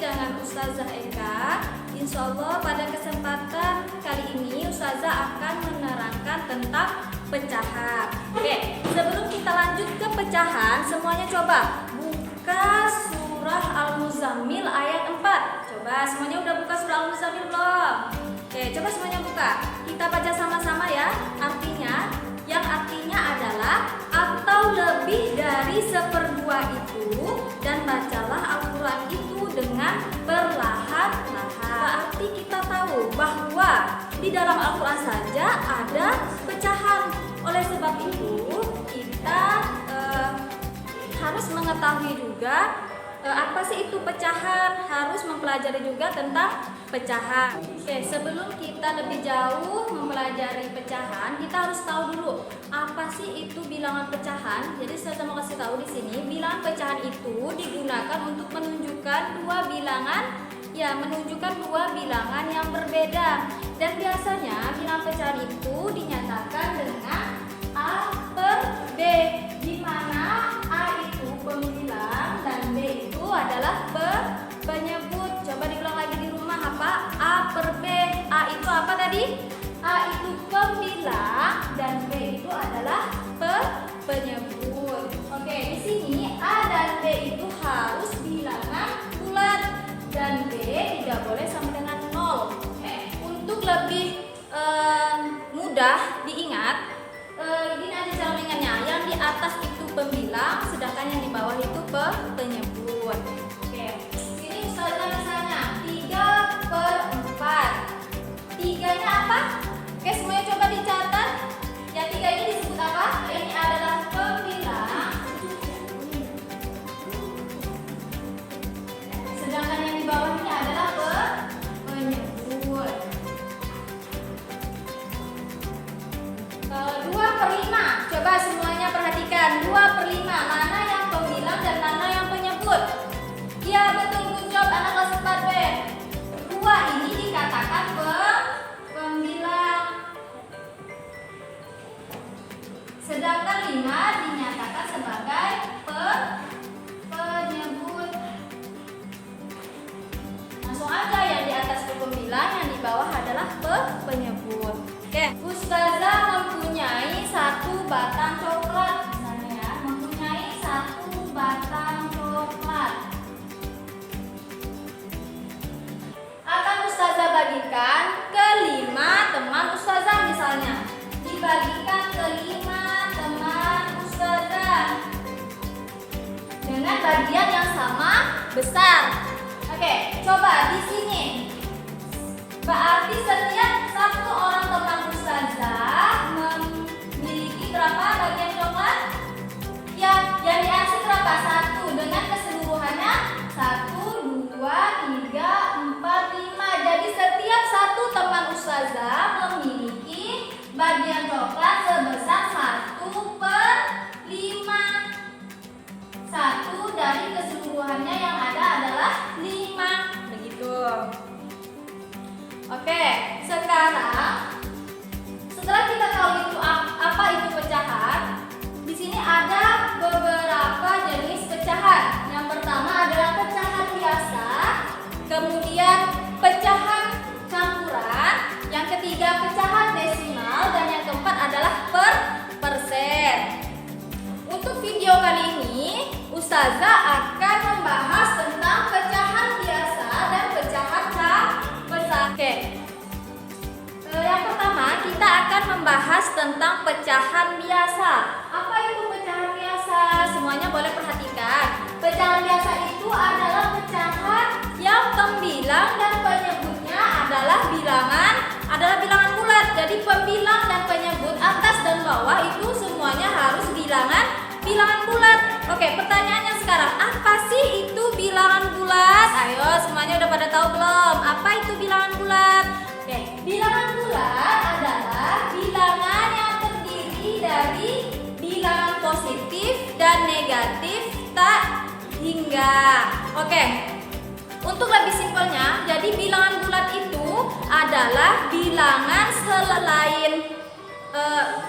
dengan Ustazah Eka. Insya Allah pada kesempatan kali ini Ustazah akan menerangkan tentang pecahan. Oke, sebelum kita lanjut ke pecahan, semuanya coba buka surah Al-Muzammil ayat 4. Coba semuanya udah buka surah Al-Muzammil belum? Oke, coba semuanya buka. Kita baca sama-sama ya. Yang artinya adalah atau lebih dari 1/2 itu, dan bacalah Al-Quran itu dengan perlahan-lahan. Berarti kita tahu bahwa di dalam Al-Quran saja ada pecahan. Oleh sebab itu kita harus mengetahui juga apa sih itu pecahan, harus mempelajari juga tentang pecahan. Oke, sebelum kita lebih jauh mempelajari pecahan, kita harus tahu dulu apa sih itu bilangan pecahan. Jadi saya mau kasih tahu di sini, bilangan pecahan itu digunakan untuk menunjukkan dua bilangan yang berbeda. Dan biasanya bilangan pecahan itu dinyatakan dengan A per B, di mana A itu pembilang dan B itu adalah penyebut. Coba diulang lagi di rumah, apa? A per B. A itu apa tadi? A itu pembilang dan B itu adalah penyebut. Oke, di sini A dan B itu harus bilangan bulat dan B tidak boleh sama dengan 0. Oke, untuk lebih mudah diingat, ini ada cara mengingatnya. Yang di atas itu pembilang, sedangkan yang di bawah itu penyebut. Oke, ini misalnya 3/4. 3-nya apa? Oke, semuanya coba dicatat. Yang 3 ini disebut apa? Ini adalah pembilang, sedangkan yang di bawah ini adalah penyebut. 2/5. Coba semuanya perhatikan. 2/5. Mana yang pembilang dan mana yang penyebut? Iya, betul. Good job anak kelas 4B. 2 ini dikatakan pembilang, sedangkan 5 dinyatakan sebagai penyebut. Langsung aja, yang di atas itu pembilang, yang di bawah adalah penyebut. Oke, Ustazah mempunyai 1 batang coklat, misalnya ya, mempunyai 1 batang coklat. Akan Ustazah bagikan ke 5 teman Ustazah, misalnya dibagikan ke 5 teman Ustazah dengan bagian yang sama besar. Oke, coba di sini. Berarti setiap 1 orang teman Ustazah memiliki berapa bagian coklat? Ya, yang diarsip berapa? 1 dengan keseluruhannya 1, 2, 3, 4, 5. Jadi setiap 1 teman Ustazah memiliki bagian coklat sebesar 1/5. 1 dari keseluruhannya yang ada adalah 5. Begitu. Oke, sekarang setelah kita tahu itu apa itu pecahan, di sini ada beberapa jenis pecahan. Yang pertama adalah pecahan biasa, kemudian pecahan campuran, yang ketiga pecahan desimal, dan yang keempat adalah persen. Untuk video kali ini, Ustazah akan membahas tentang pecahan biasa dan pecahan campuran. Oke, yang pertama kita akan membahas tentang pecahan biasa. Apa itu pecahan biasa? Semuanya boleh perhatikan. Pecahan biasa itu adalah pecahan yang pembilang dan penyebutnya adalah bilangan bulat. Jadi pembilang dan penyebut atas dan bawah itu semuanya harus bilangan bulat. Oke, pertanyaannya sekarang, apa sih itu bilangan bulat? Ayo, semuanya udah pada tahu belum? Apa itu bilangan bulat? Oke, bilangan bulat adalah bilangan yang terdiri dari bilangan positif dan negatif tak hingga. Oke, untuk lebih simpelnya, jadi bilangan bulat itu adalah bilangan selain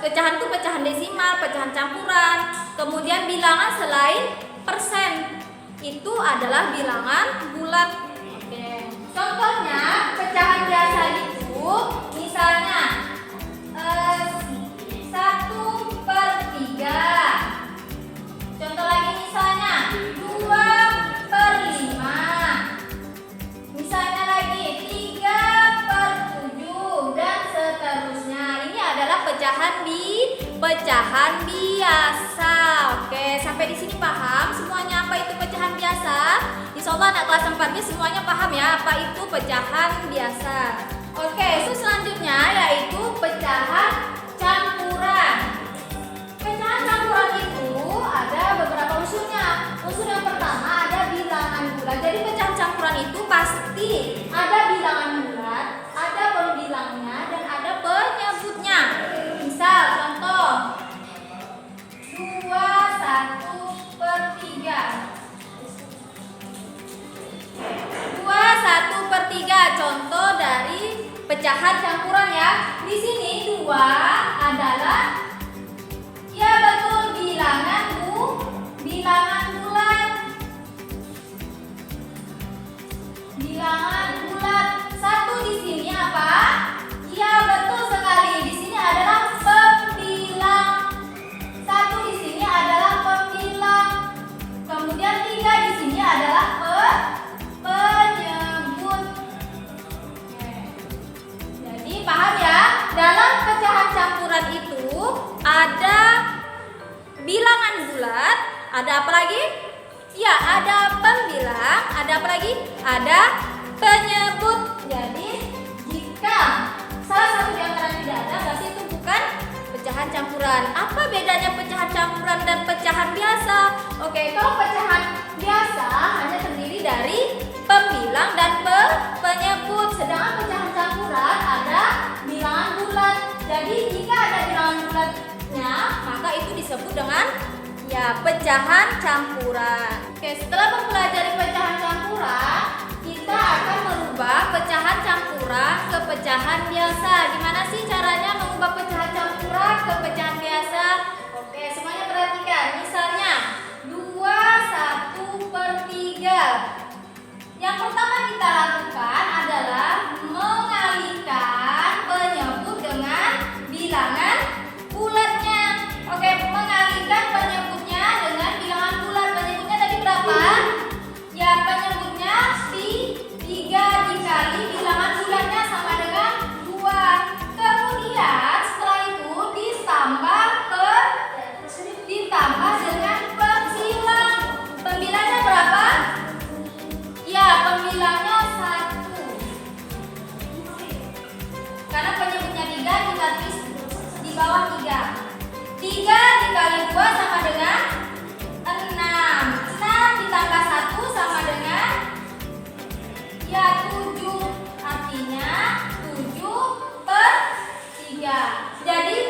pecahan itu pecahan desimal, pecahan campuran, kemudian bilangan selain persen itu adalah bilangan bulat. pecahan biasa. Oke, sampai di sini paham semuanya apa itu pecahan biasa? Insyaallah anak kelas 4-nya semuanya paham ya apa itu pecahan biasa. Oke, selanjutnya yaitu pecahan campuran. Pecahan campuran itu ada beberapa unsurnya. Unsur yang pertama ada bilangan bulat. Jadi pecahan campuran itu pasti ada bilangan bulat, ada pembilangnya, dan ada penyebutnya. Misal contoh 2/1/3. 2/1/3 contoh dari pecahan campuran ya. Di sini 2 adalah ya betul bilangan bulat. Bilangan bulat. 1 di sini apa? Ya betul sekali. Di sini adalah pembilang. 1 di sini adalah pembilang. Kemudian 3 di sini adalah penyebut. Jadi paham ya? Dalam pecahan campuran itu ada bilangan bulat, ada apa lagi? Ya, ada pembilang, ada apa lagi? Ada penyebut. Jadi jika salah satu di antara tidak ada, berarti itu bukan pecahan campuran. Apa bedanya pecahan campuran dan pecahan biasa? Oke, kalau pecahan biasa hanya terdiri dari pembilang dan penyebut, sedangkan pecahan campuran ada bilangan bulat. Jadi jika ada bilangan bulatnya, maka itu disebut dengan ya pecahan campuran. Oke, setelah mempelajari pecahan campuran, kita akan merubah pecahan campuran ke pecahan biasa. Gimana sih caranya mengubah pecahan campuran ke pecahan biasa? Oke, semuanya perhatikan. Misalnya 2/1/3. Yang pertama kita lakukan adalah mengalihkan penyebut dengan bilangan bulatnya. Oke, mengalihkan penyebutnya dengan bilangan bulat. Penyebutnya tadi berapa? Ya, penyebutnya 3 dikali bilangan bulatnya sama dengan 2. Kemudian setelah itu ditambah dengan pembilang. Pembilangnya berapa? Ya, pembilangnya 1. Karena penyebutnya 3, kita tulis di bawah 3. 3 dikali 2 sama dengan 6. 6 ditambah 1 sama dengan ya 7. Artinya 7/3. Jadi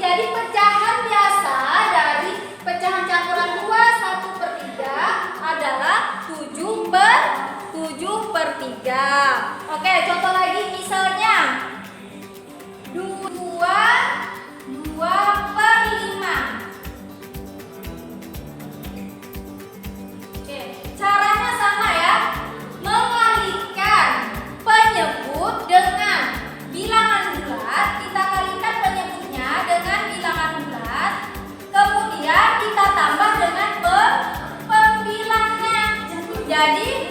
jadi pecahan biasa dari pecahan campuran 2/1/3 adalah 7/3. Oke, contoh lagi misalnya 2/5. Oke, caranya sama ya. Mengalihkan penyebut dengan bilangan bulat, kita kalikan penyebutnya dengan bilangan bulat. Kemudian kita tambah dengan pembilangnya. Jadi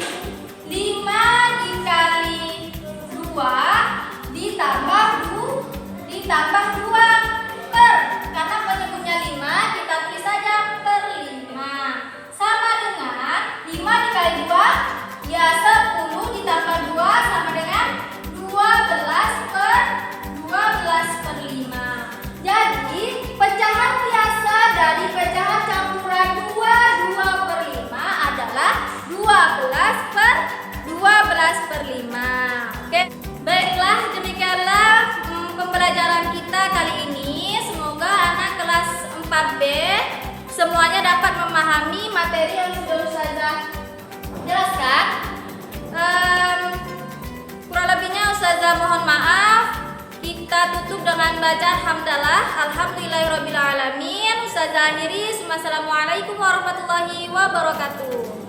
5 dikali 2 ditambah 2 per, karena penyebutnya 5 kita tulis saja per 5 sama dengan 5 dikali 2 ya 10 ditambah 2 sama dengan 12/5. Jadi pecahan biasa dari pecahan campuran 2/5 adalah 12/5. Oke, baiklah, demikianlah pembelajaran kita kali ini. Semoga anak kelas 4B semuanya dapat memahami materi yang sudah Ustazah jelaskan. Kurang lebihnya Ustazah mohon maaf. Kita tutup dengan bacaan hamdalah. Alhamdulillahirabbil alamin. Ustazah akhiri. Wassalamualaikum warahmatullahi wabarakatuh.